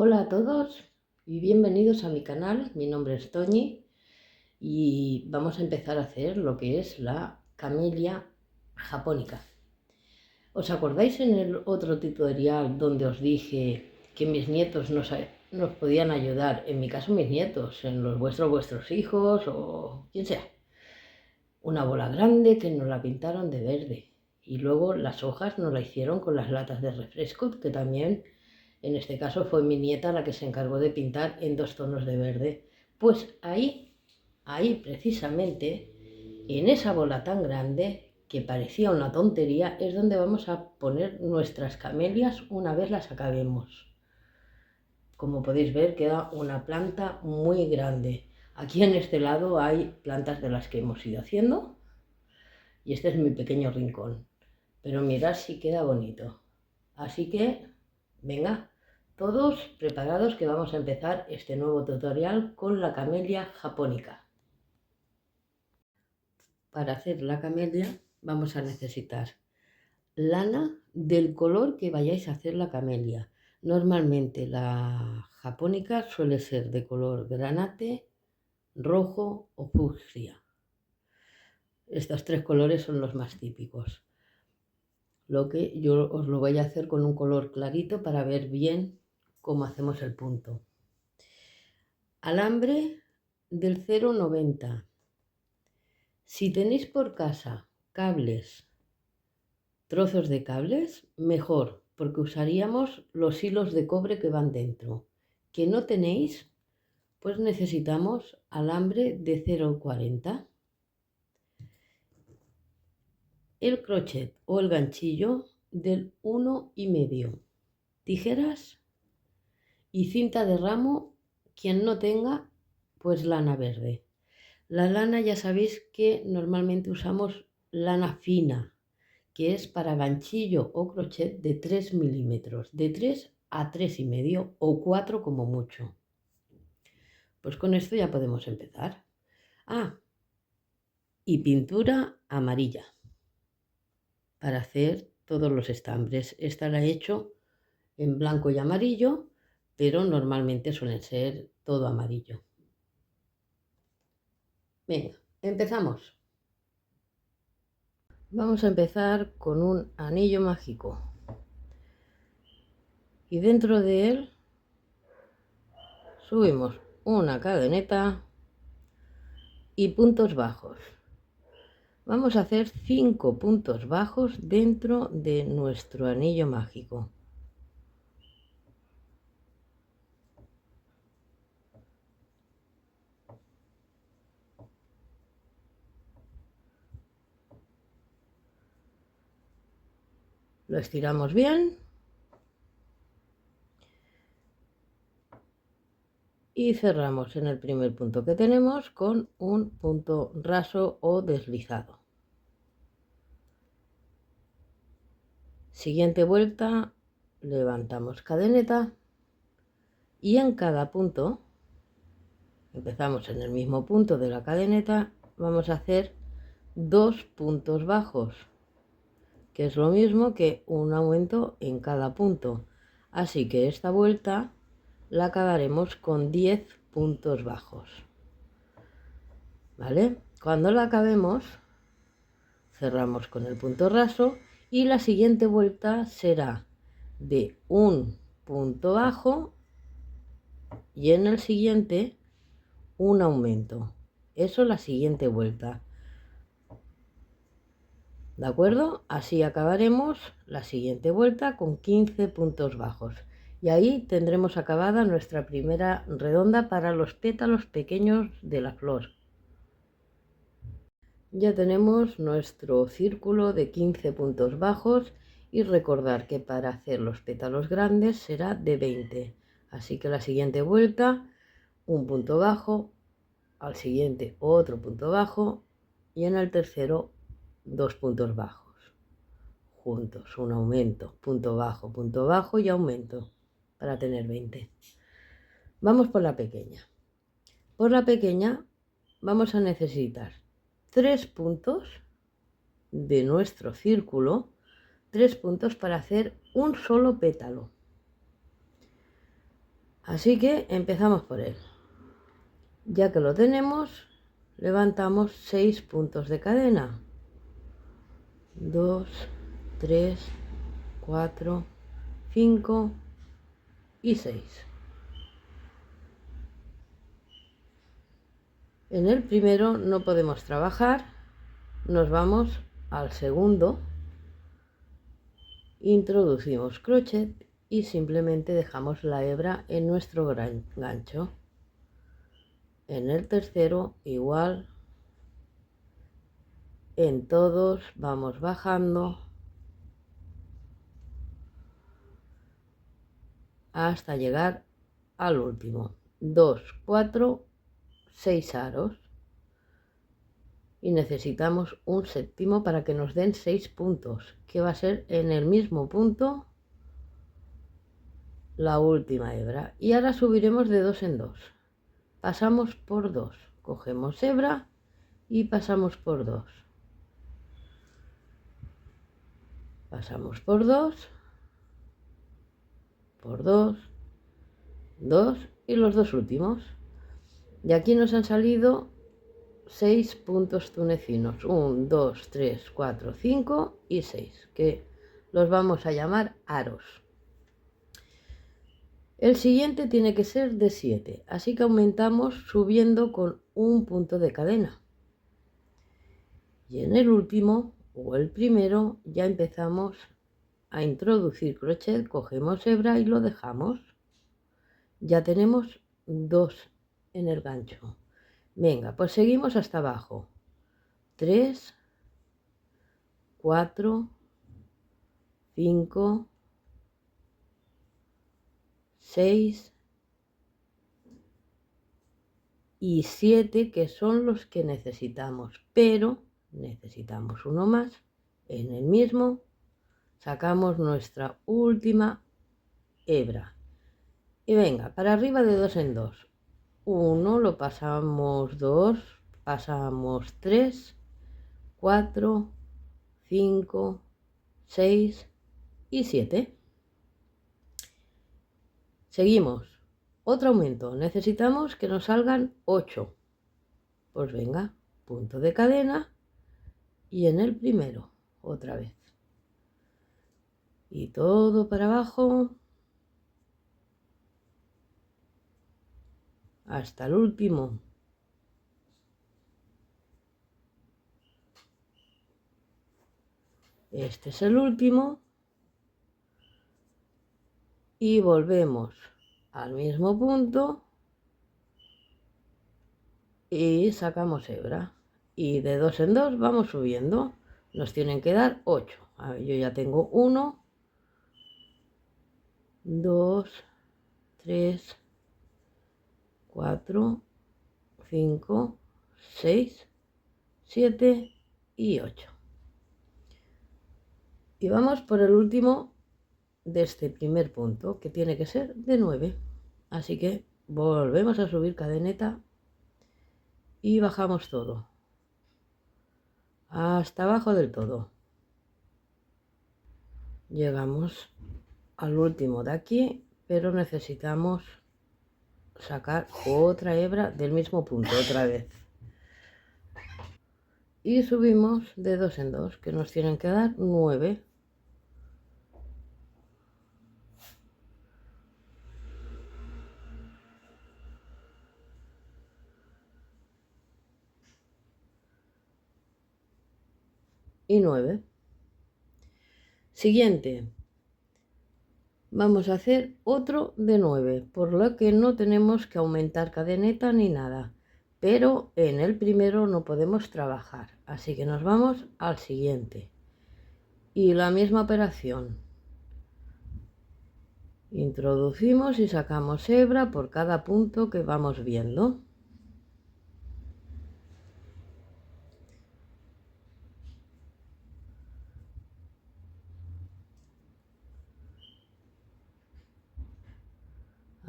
Hola a todos y bienvenidos a mi canal. Mi nombre es Toñi y vamos a empezar a hacer lo que es la camelia japónica. ¿Os acordáis en el otro tutorial donde os dije que mis nietos nos podían ayudar? En mi caso mis nietos, en los vuestros hijos o quien sea. Una bola grande que nos la pintaron de verde y luego las hojas nos la hicieron con las latas de refresco, que también en este caso fue mi nieta la que se encargó de pintar en 2 tonos de verde. Pues ahí precisamente, en esa bola tan grande que parecía una tontería, es donde vamos a poner nuestras camelias una vez las acabemos. Como podéis ver, queda una planta muy grande. Aquí en este lado hay plantas de las que hemos ido haciendo y este es mi pequeño rincón. Pero mirad si queda bonito. Así que, venga, todos preparados que vamos a empezar este nuevo tutorial con la camelia japónica. Para hacer la camelia vamos a necesitar lana del color que vayáis a hacer la camelia. Normalmente la japónica suele ser de color granate, rojo o fucsia. Estos 3 colores son los más típicos. Lo que yo os lo voy a hacer con un color clarito para ver bien cómo hacemos el punto. Alambre del 0,90. Si tenéis por casa cables, trozos de cables, mejor, porque usaríamos los hilos de cobre que van dentro. Que no tenéis, pues necesitamos alambre de 0,40. El crochet o el ganchillo del 1,5. Tijeras y cinta de ramo. Quien no tenga, pues lana verde. La lana ya sabéis que normalmente usamos lana fina, que es para ganchillo o crochet de 3 milímetros, de 3 a 3,5 o 4 como mucho. Pues con esto ya podemos empezar. Y pintura amarilla para hacer todos los estambres. Esta la he hecho en blanco y amarillo, pero normalmente suelen ser todo amarillo. Venga, empezamos. Vamos a empezar con un anillo mágico y dentro de él subimos una cadeneta y puntos bajos. Vamos a hacer 5 puntos bajos dentro de nuestro anillo mágico. Lo estiramos bien y cerramos en el primer punto que tenemos con un punto raso o deslizado. Siguiente vuelta, levantamos cadeneta y en cada punto, empezamos en el mismo punto de la cadeneta, vamos a hacer 2 puntos bajos, que es lo mismo que un aumento en cada punto. Así que esta vuelta la acabaremos con 10 puntos bajos. ¿Vale? Cuando la acabemos, cerramos con el punto raso y la siguiente vuelta será de un punto bajo y en el siguiente un aumento. Eso la siguiente vuelta. ¿De acuerdo? Así acabaremos la siguiente vuelta con 15 puntos bajos. Y ahí tendremos acabada nuestra primera redonda para los pétalos pequeños de la flor. Ya tenemos nuestro círculo de 15 puntos bajos y recordar que para hacer los pétalos grandes será de 20. Así que la siguiente vuelta, un punto bajo, al siguiente otro punto bajo y en el tercero 2 puntos bajos. Juntos, un aumento, punto bajo y aumento para tener 20. Vamos por la pequeña. Por la pequeña vamos a necesitar 3 puntos de nuestro círculo, 3 puntos para hacer un solo pétalo. Así que empezamos por él. Ya que lo tenemos, levantamos 6 puntos de cadena. 2, 3, 4, 5 y 6. En el primero no podemos trabajar, nos vamos al segundo, introducimos crochet y simplemente dejamos la hebra en nuestro gancho. En el tercero igual, en todos vamos bajando hasta llegar al último. 2, 4, 6 aros y necesitamos un séptimo para que nos den 6 puntos, que va a ser en el mismo punto la última hebra. Y ahora subiremos de 2 en 2. Pasamos por 2, cogemos hebra y pasamos por 2. Pasamos por 2, por 2, 2 y los dos últimos. Y aquí nos han salido 6 puntos tunecinos. 1, 2, 3, 4, 5 y 6, que los vamos a llamar aros. El siguiente tiene que ser de 7, así que aumentamos subiendo con un punto de cadena. Y en el último o el primero ya empezamos a introducir crochet, cogemos hebra y lo dejamos. Ya tenemos 2 en el gancho. Venga, pues seguimos hasta abajo. 3, 4, 5, 6 y 7, que son los que necesitamos, pero necesitamos uno más. En el mismo sacamos nuestra última hebra y venga, para arriba de 2 en 2. 1, lo pasamos 2, pasamos 3, 4, 5, 6 y 7. Seguimos. Otro aumento. Necesitamos que nos salgan 8. Pues venga, punto de cadena y en el primero otra vez. Y todo para abajo hasta el último. Este es el último. Y volvemos al mismo punto y sacamos hebra. Y de 2 en 2 vamos subiendo. Nos tienen que dar 8. A ver, yo ya tengo 1, 2, 3, 4, 5, 6, 7 y 8. Y vamos por el último de este primer punto, que tiene que ser de 9. Así que volvemos a subir cadeneta y bajamos todo hasta abajo del todo. Llegamos al último de aquí, pero necesitamos sacar otra hebra del mismo punto otra vez. Y subimos de 2 en 2, que nos tienen que dar 9. Y 9. Siguiente. Vamos a hacer otro de 9, por lo que no tenemos que aumentar cadeneta ni nada. Pero en el primero no podemos trabajar, así que nos vamos al siguiente. Y la misma operación. Introducimos y sacamos hebra por cada punto que vamos viendo.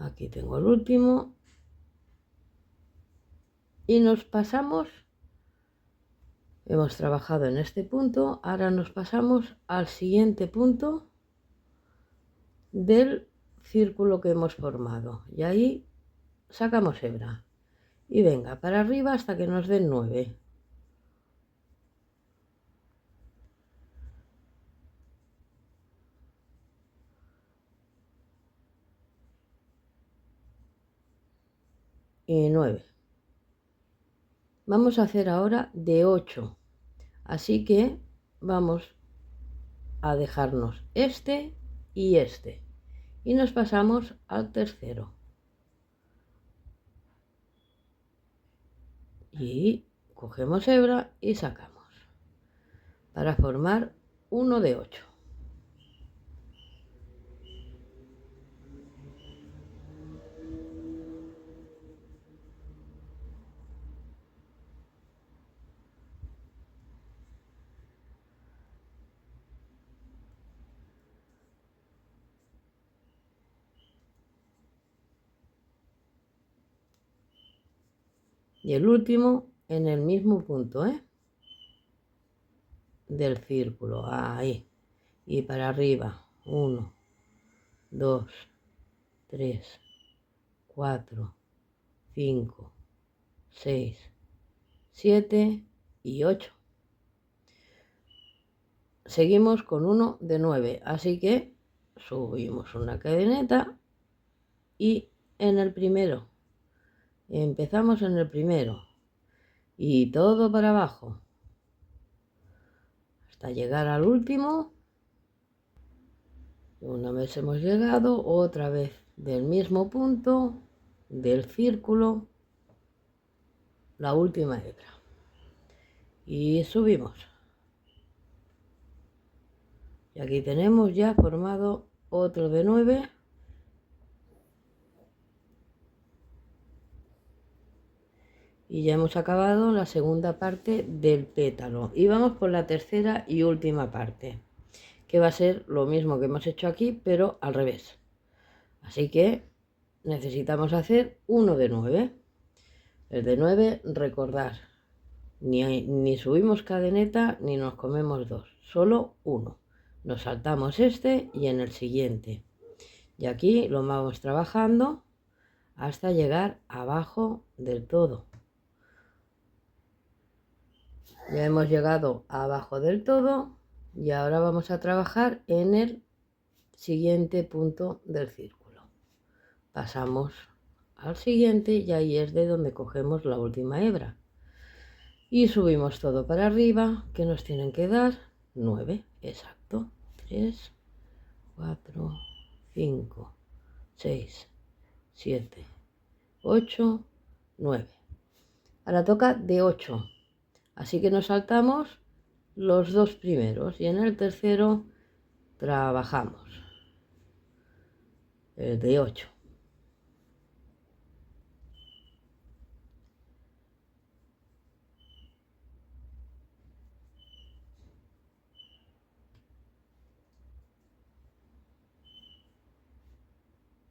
Aquí tengo el último. Y nos pasamos. Hemos trabajado en este punto, ahora nos pasamos al siguiente punto del círculo que hemos formado y ahí sacamos hebra y venga para arriba hasta que nos den 9. Y 9. Vamos a hacer ahora de 8, así que vamos a dejarnos este y nos pasamos al tercero y cogemos hebra y sacamos para formar uno de 8. Y el último en el mismo punto, del círculo, ahí, y para arriba, 1, 2, 3, 4, 5, 6, 7 y 8. Seguimos con uno de 9, así que subimos una cadeneta y en el primero, empezamos en el primero y todo para abajo hasta llegar al último. Una vez hemos llegado, otra vez del mismo punto del círculo, la última hebra y subimos. Y aquí tenemos ya formado otro de 9 y ya hemos acabado la segunda parte del pétalo y vamos por la tercera y última parte, que va a ser lo mismo que hemos hecho aquí pero al revés. Así que necesitamos hacer uno de 9. El de 9, recordar, ni subimos cadeneta ni nos comemos 2, solo uno. Nos saltamos este y en el siguiente. Y aquí lo vamos trabajando hasta llegar abajo del todo. Ya hemos llegado abajo del todo y ahora vamos a trabajar en el siguiente punto del círculo. Pasamos al siguiente y ahí es de donde cogemos la última hebra. Y subimos todo para arriba, que nos tienen que dar 9, exacto. 3, 4, 5, 6, 7, 8, 9. Ahora toca de 8. Así que nos saltamos los dos primeros y en el tercero trabajamos el de 8.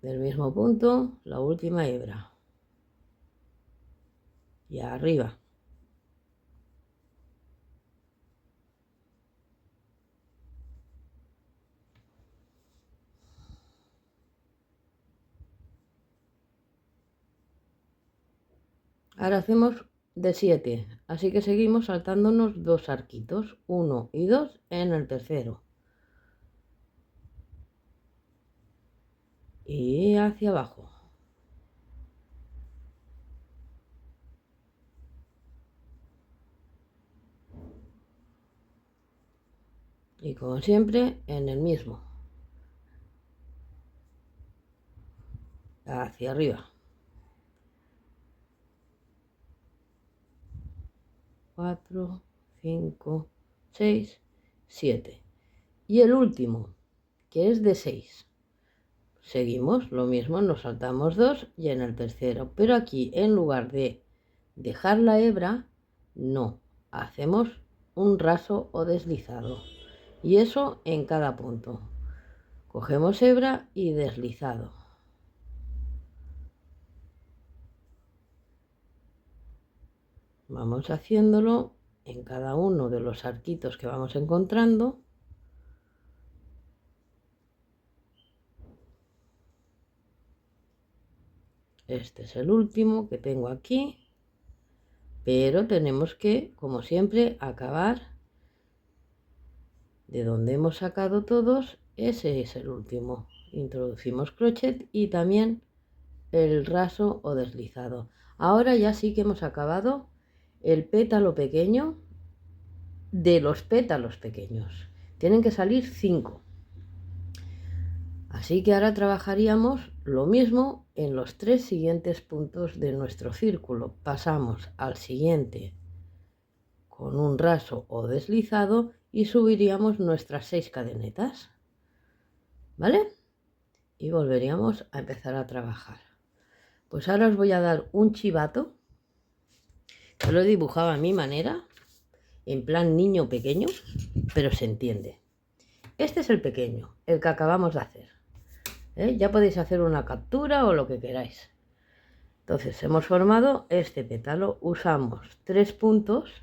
Del mismo punto, la última hebra. Y arriba. Ahora hacemos de 7, así que seguimos saltándonos dos arquitos, 1 y 2 en el tercero. Y hacia abajo. Y como siempre, en el mismo. Hacia arriba. 4, 5, 6, 7. Y el último, que es de 6. Seguimos lo mismo, nos saltamos 2 y en el tercero. Pero aquí, en lugar de dejar la hebra, no. Hacemos un raso o deslizado. Y eso en cada punto. Cogemos hebra y deslizado. Vamos haciéndolo en cada uno de los arquitos que vamos encontrando. Este es el último que tengo aquí, pero tenemos que, como siempre, acabar de donde hemos sacado todos. Ese es el último. Introducimos crochet y también el raso o deslizado. Ahora ya sí que hemos acabado el pétalo pequeño de los pétalos pequeños. Tienen que salir 5. Así que ahora trabajaríamos lo mismo en los 3 siguientes puntos de nuestro círculo. Pasamos al siguiente con un raso o deslizado y subiríamos nuestras 6 cadenetas, ¿vale? Y volveríamos a empezar a trabajar. Pues ahora os voy a dar un chivato, que lo he dibujado a mi manera, en plan niño pequeño, pero se entiende. Este es el pequeño, el que acabamos de hacer. Ya podéis hacer una captura o lo que queráis. Entonces hemos formado este pétalo, usamos 3 puntos,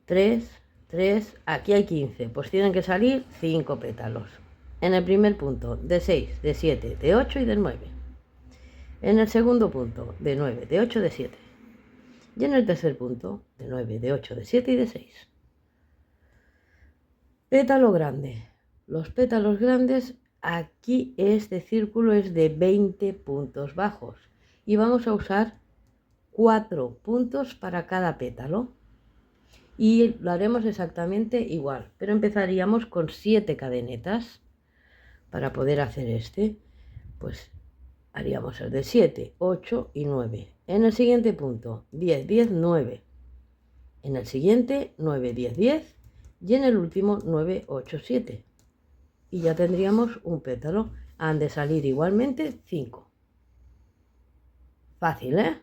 3, 3, aquí hay 15, pues tienen que salir 5 pétalos. En el primer punto de 6, de 7, de 8 y de 9. En el segundo punto de 9, de 8, de 7. Y en el tercer punto de 9, de 8, de 7 y de 6. Pétalo grande. Los pétalos grandes, aquí este círculo es de 20 puntos bajos. Y vamos a usar 4 puntos para cada pétalo. Y lo haremos exactamente igual, pero empezaríamos con 7 cadenetas para poder hacer este. Pues haríamos el de 7, 8 y 9. En el siguiente punto, 10, 10, 9. En el siguiente, 9, 10, 10. Y en el último, 9, 8, 7. Y ya tendríamos un pétalo. Han de salir igualmente 5. Fácil, ¿eh?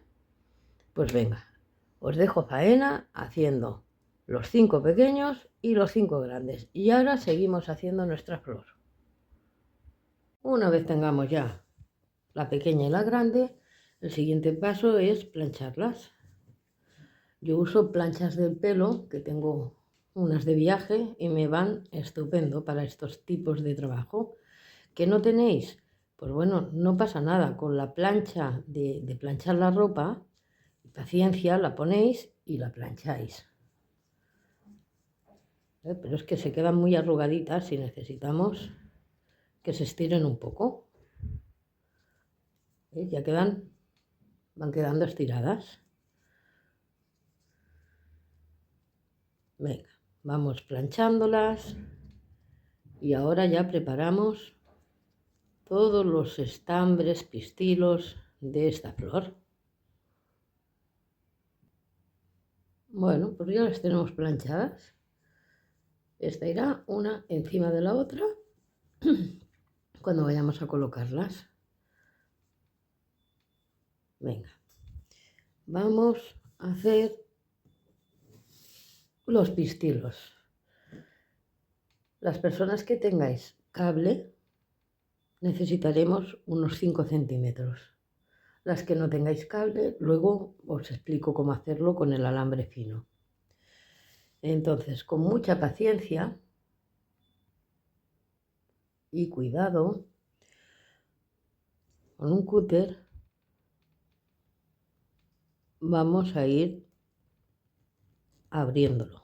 Pues venga, os dejo faena haciendo los 5 pequeños y los 5 grandes. Y ahora seguimos haciendo nuestra flor. Una vez tengamos ya la pequeña y la grande, el siguiente paso es plancharlas. Yo uso planchas del pelo, que tengo unas de viaje y me van estupendo para estos tipos de trabajo. ¿Que no tenéis? Pues bueno, no pasa nada. Con la plancha de planchar la ropa, paciencia, la ponéis y la plancháis. Pero es que se quedan muy arrugaditas y necesitamos que se estiren un poco. Ya van quedando estiradas. Venga, vamos planchándolas y ahora ya preparamos todos los estambres, pistilos de esta flor. Bueno, pues ya las tenemos planchadas. Esta irá una encima de la otra cuando vayamos a colocarlas. Venga, vamos a hacer los pistilos. Las personas que tengáis cable necesitaremos unos 5 centímetros. Las que no tengáis cable, luego os explico cómo hacerlo con el alambre fino. Entonces, con mucha paciencia y cuidado, con un cúter vamos a ir abriéndolo,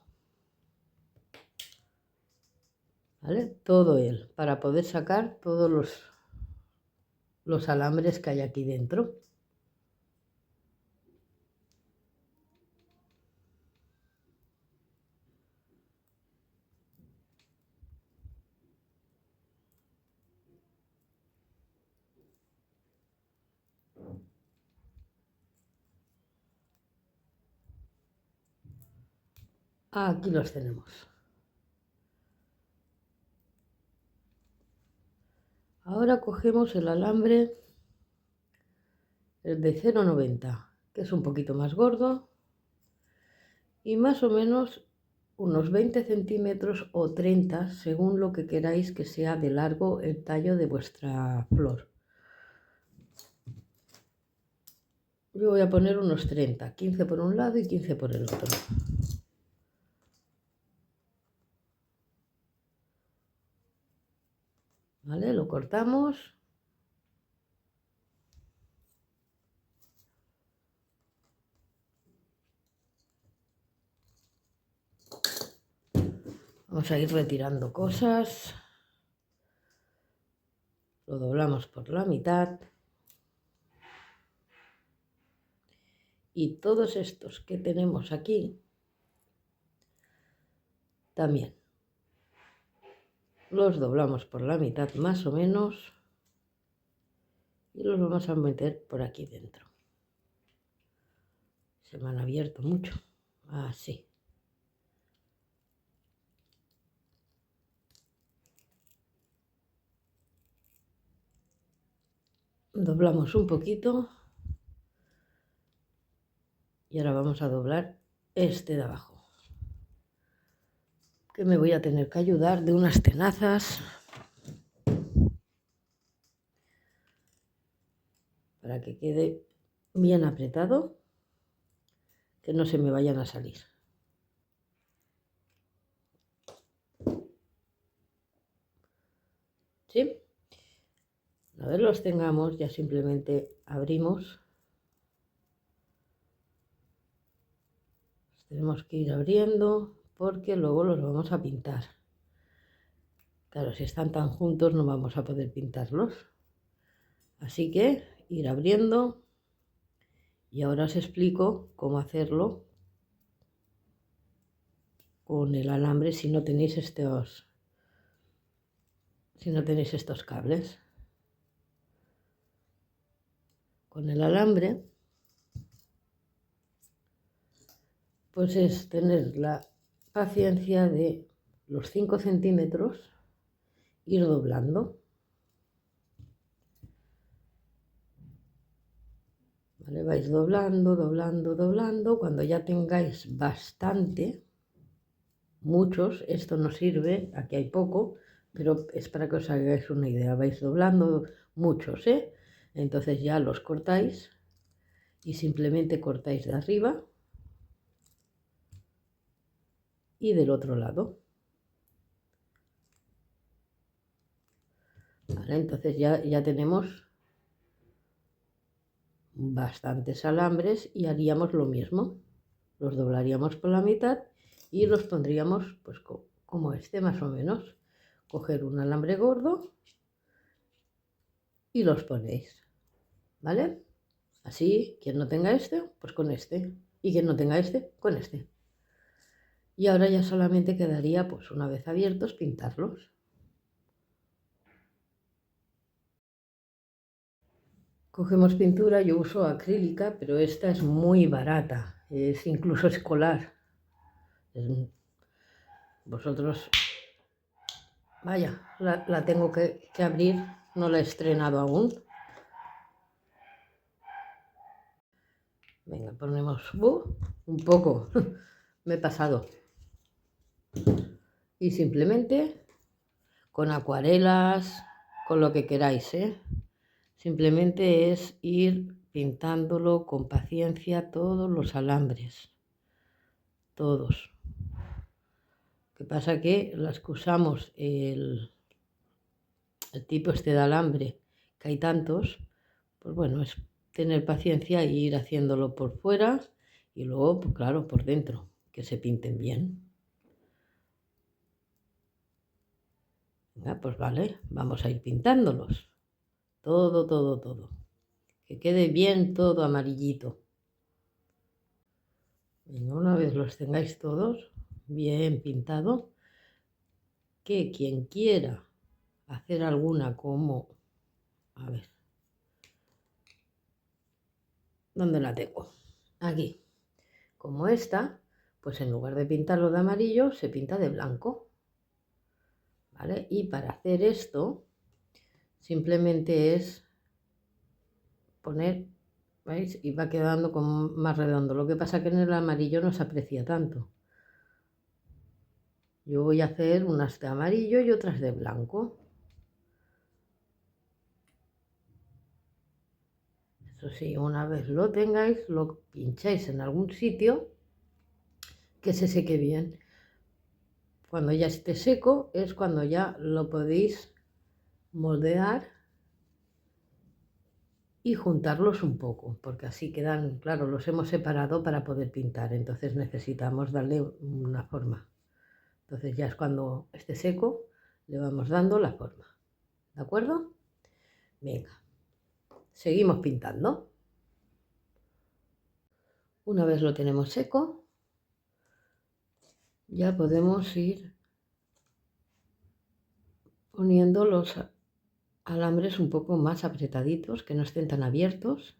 ¿vale? Todo él, para poder sacar todos los alambres que hay aquí dentro. Aquí los tenemos. Ahora cogemos el alambre, el de 0,90, que es un poquito más gordo, y más o menos unos 20 centímetros o 30, según lo que queráis que sea de largo el tallo de vuestra flor. Yo voy a poner unos 30, 15 por un lado y 15 por el otro. ¿Vale? Lo cortamos. Vamos a ir retirando cosas. Lo doblamos por la mitad. Y todos estos que tenemos aquí también los doblamos por la mitad más o menos y los vamos a meter por aquí dentro. Se me han abierto mucho. Así. Doblamos un poquito y ahora vamos a doblar este de abajo, que me voy a tener que ayudar de unas tenazas para que quede bien apretado, que no se me vayan a salir. ¿Sí? Una vez los tengamos, ya simplemente abrimos. Los tenemos que ir abriendo porque luego los vamos a pintar. Claro, si están tan juntos no vamos a poder pintarlos. Así que ir abriendo y ahora os explico cómo hacerlo con el alambre si no tenéis estos cables. Con el alambre pues es tener la paciencia de los 5 centímetros ir doblando. ¿Vale? Vais doblando, doblando, doblando. Cuando ya tengáis bastante, muchos, esto no sirve, aquí hay poco, pero es para que os hagáis una idea. Vais doblando muchos, ¿eh? Entonces ya los cortáis y simplemente cortáis de arriba y del otro lado. Vale, entonces ya tenemos bastantes alambres y haríamos lo mismo. Los doblaríamos por la mitad y los pondríamos pues como este más o menos. Coger un alambre gordo y los ponéis, ¿vale? Así, quien no tenga este, pues con este. Y quien no tenga este, con este. Y ahora ya solamente quedaría, pues una vez abiertos, pintarlos. Cogemos pintura, yo uso acrílica, pero esta es muy barata, es incluso escolar. Vosotros, vaya, la tengo que abrir, no la he estrenado aún. Venga, ponemos un poco, me he pasado. Y simplemente con acuarelas, con lo que queráis, ¿eh? Simplemente es ir pintándolo con paciencia todos los alambres, todos. Lo que pasa que las que usamos el tipo este de alambre, que hay tantos, pues bueno, es tener paciencia e ir haciéndolo por fuera y luego, pues claro, por dentro, que se pinten bien. Venga, pues vale, vamos a ir pintándolos. Todo, todo, todo. Que quede bien todo amarillito. Venga, una vez los tengáis todos bien pintado, que quien quiera hacer alguna como, a ver, ¿dónde la tengo? Aquí. Como esta, pues en lugar de pintarlo de amarillo, se pinta de blanco. ¿Vale? Y para hacer esto, simplemente es poner, ¿veis? Y va quedando como más redondo. Lo que pasa que en el amarillo no se aprecia tanto. Yo voy a hacer unas de amarillo y otras de blanco. Eso sí, una vez lo tengáis, lo pincháis en algún sitio que se seque bien. Cuando ya esté seco es cuando ya lo podéis moldear y juntarlos un poco, porque así quedan, claro, los hemos separado para poder pintar, entonces necesitamos darle una forma. Entonces ya es cuando esté seco, le vamos dando la forma. ¿De acuerdo? Venga, seguimos pintando. Una vez lo tenemos seco, ya podemos ir poniendo los alambres un poco más apretaditos, que no estén tan abiertos.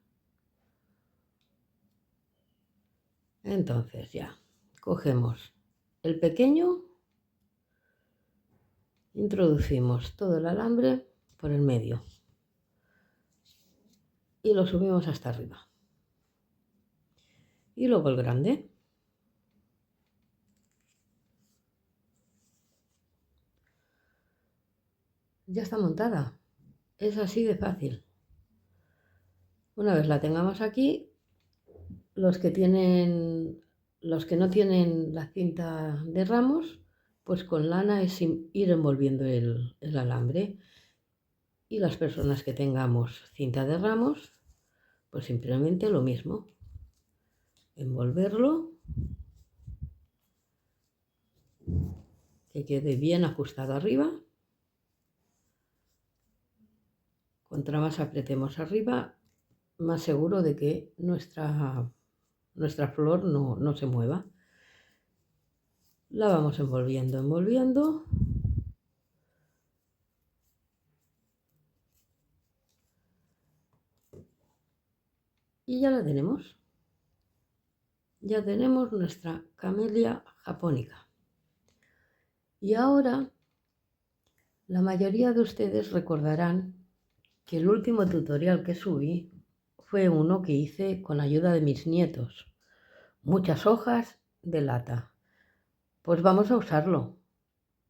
Entonces ya cogemos el pequeño, introducimos todo el alambre por el medio y lo subimos hasta arriba. Y luego el grande. Ya está montada. Es así de fácil. Una vez la tengamos aquí, los que no tienen la cinta de ramos, pues con lana es ir envolviendo el alambre. Y las personas que tengamos cinta de ramos, pues simplemente lo mismo. Envolverlo, que quede bien ajustado arriba. Cuanto más apretemos arriba, más seguro de que nuestra flor no se mueva. La vamos envolviendo. Y ya la tenemos. Ya tenemos nuestra camelia japónica. Y ahora, la mayoría de ustedes recordarán que el último tutorial que subí fue uno que hice con ayuda de mis nietos. Muchas hojas de lata. Pues vamos a usarlo.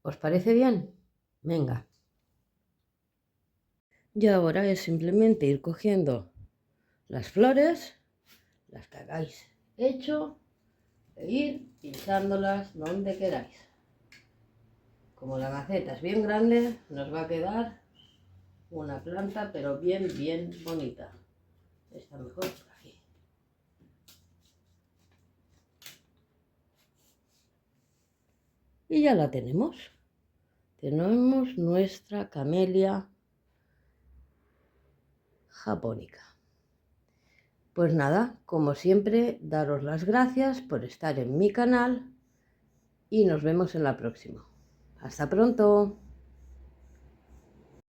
¿Os parece bien? Venga. Y ahora es simplemente ir cogiendo las flores, las que hagáis hecho, e ir pinchándolas donde queráis. Como la maceta es bien grande, nos va a quedar una planta, pero bien bonita. Está mejor por aquí. Y ya la tenemos. Tenemos nuestra camelia japónica. Pues nada, como siempre, daros las gracias por estar en mi canal y nos vemos en la próxima. ¡Hasta pronto!